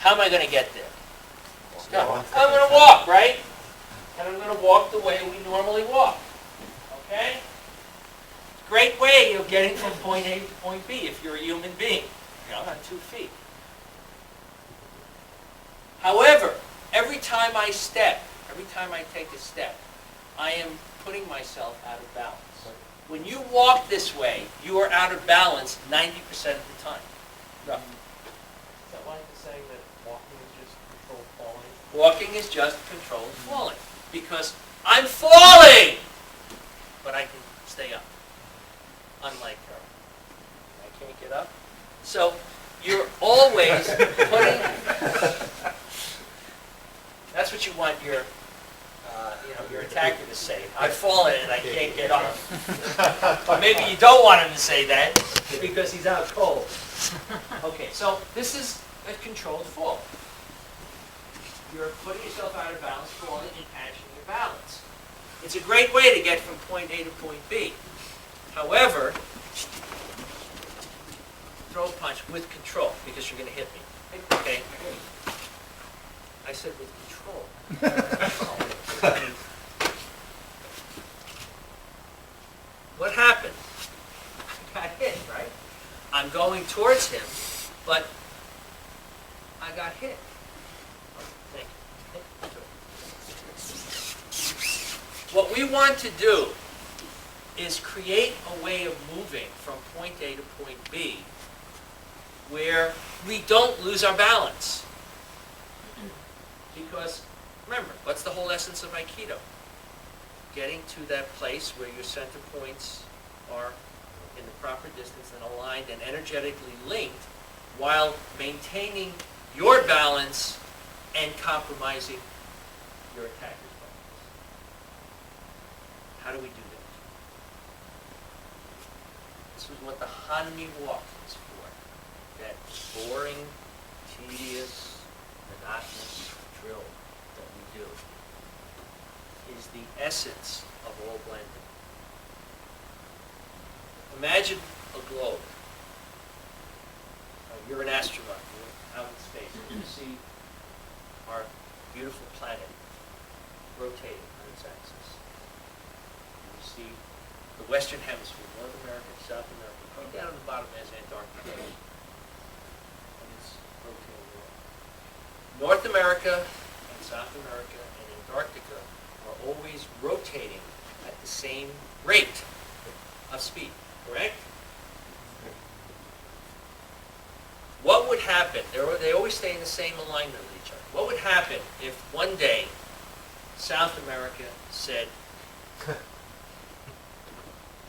How am I going to get there? No, I'm going to walk, right? And I'm going to walk the way we normally walk. Okay? Great way of getting from point A to point B if you're a human being. You know, on 2 feet. However, every time I take a step, I am putting myself out of balance. When you walk this way, you are out of balance 90% of the time. Roughly. Is that why you're saying that walking is just controlled falling? Walking is just controlled falling. Because I'm falling! But I can stay up. Unlike her. I can't get up. So, you're always putting... That's what you want your attacker to say. I've fallen and I can't get up. Or maybe you don't want him to say that because he's out cold. Okay, so this is a controlled fall. You're putting yourself out of balance, falling, and catching your balance. It's a great way to get from point A to point B. However, throw a punch with control because you're going to hit me. Okay? I said with control. What happened? I got hit, right? I'm going towards him, but I got hit. Thank you. What we want to do is create a way of moving from point A to point B where we don't lose our balance. Because, remember, what's the whole essence of Aikido? Getting to that place where your center points are in the proper distance and aligned and energetically linked while maintaining your balance and compromising your attacker's balance. How do we do that? This is what the Hanmi Walk is for. That boring, tedious, monotonous drill that we do is the essence of all blending. Imagine a globe. You're an astronaut. You're out in space. And you see our beautiful planet rotating on its axis. You see the Western Hemisphere, North America, South America. Right down at the bottom is Antarctica. And it's rotating around. North America and South America and Antarctica are always rotating at the same rate of speed, correct? What would happen? They always stay in the same alignment with each other. What would happen if one day South America said, I'm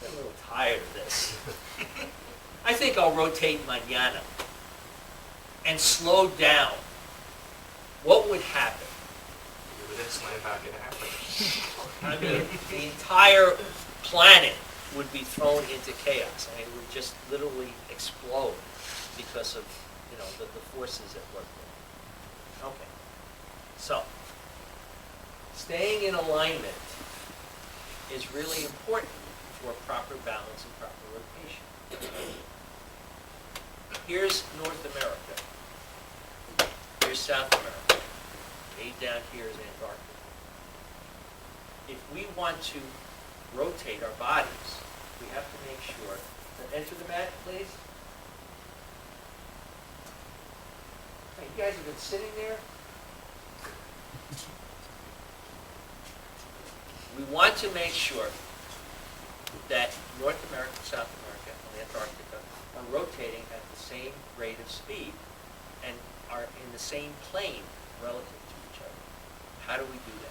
a little tired of this. I think I'll rotate mañana and slow down. What would happen? You would then slam back into Africa. I mean, the entire planet would be thrown into chaos. I mean, it would just literally explode because of, the forces at work there. Okay. So, staying in alignment is really important for proper balance and proper rotation. Here's North America. Here's South America. Way down here is Antarctica. If we want to rotate our bodies, we have to make sure that, enter the mat, please. Hey, you guys have been sitting there. We want to make sure that North America, South America, and Antarctica are rotating at the same rate of speed and are in the same plane relative to each other. How do we do that?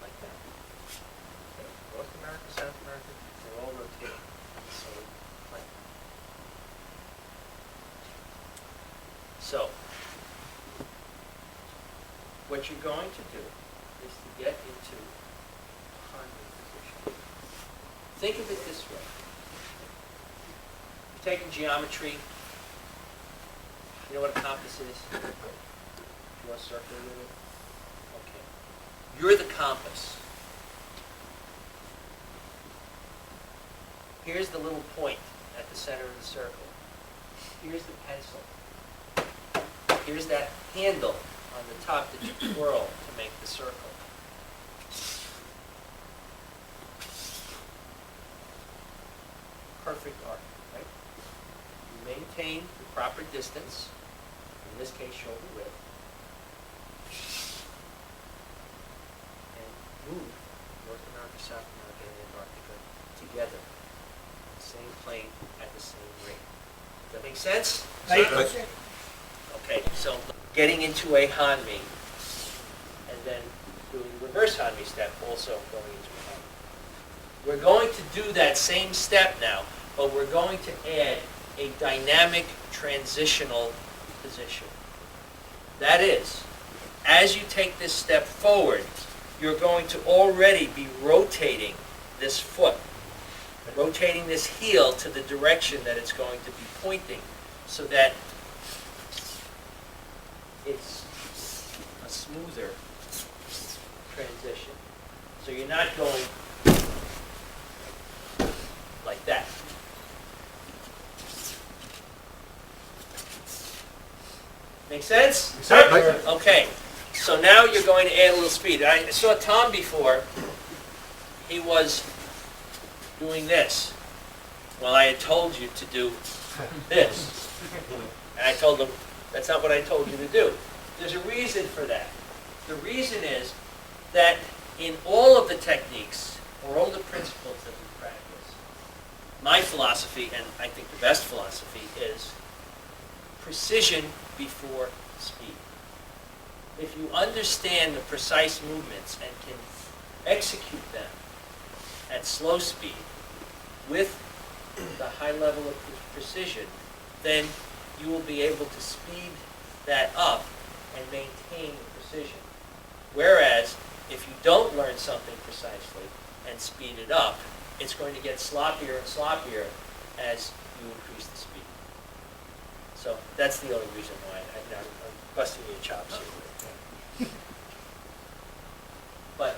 Like that. Okay. North America, South America, they're all rotating in the same plane. So, what you're going to do is to get into Hanmi position. Think of it this way. You're taking geometry. You know what a compass is? Draw a circle with it. Okay. You're the compass. Here's the little point at the center of the circle. Here's the pencil. Here's that handle on the top that you twirl to make the circle. Perfect arc, right? You maintain the proper distance, in this case shoulder width, and move North America, South America, and Antarctica together, on the same plane at the same rate. Does that make sense? Right. Okay, so getting into a Hanmi, and then doing the reverse Hanmi step, also going into a Hanmi. We're going to do that same step now, but we're going to add a dynamic transitional position. That is, as you take this step forward, you're going to already be rotating this foot, rotating this heel to the direction that it's going to be pointing, so that it's a smoother transition. So you're not going like that. Make sense? Exactly. Okay, so now you're going to add a little speed. I saw Tom before. He was doing this. Well, I had told you to do this. And I told him, that's not what I told you to do. There's a reason for that. The reason is that in all of the techniques, or all the principles that we practice, my philosophy, and I think the best philosophy, is precision before speed. If you understand the precise movements and can execute them at slow speed with the high level of precision, then you will be able to speed that up and maintain the precision. Whereas, if you don't learn something precisely and speed it up, it's going to get sloppier and sloppier as you increase the speed. So that's the only reason why I'm busting your chops here. But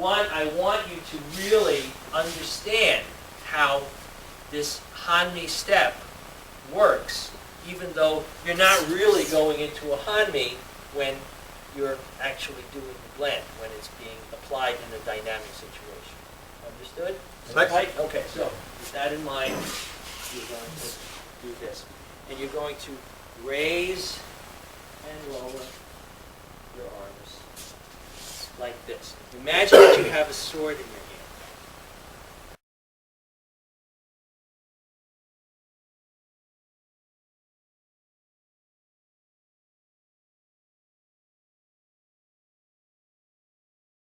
I want you to really understand how this Hanmi step works, even though you're not really going into a Hanmi when you're actually doing the blend, when it's being applied in a dynamic situation. Understood? Right. Right? Okay, so with that in mind, you're going to do this. And you're going to raise and lower your arms like this. Imagine that you have a sword in your hand.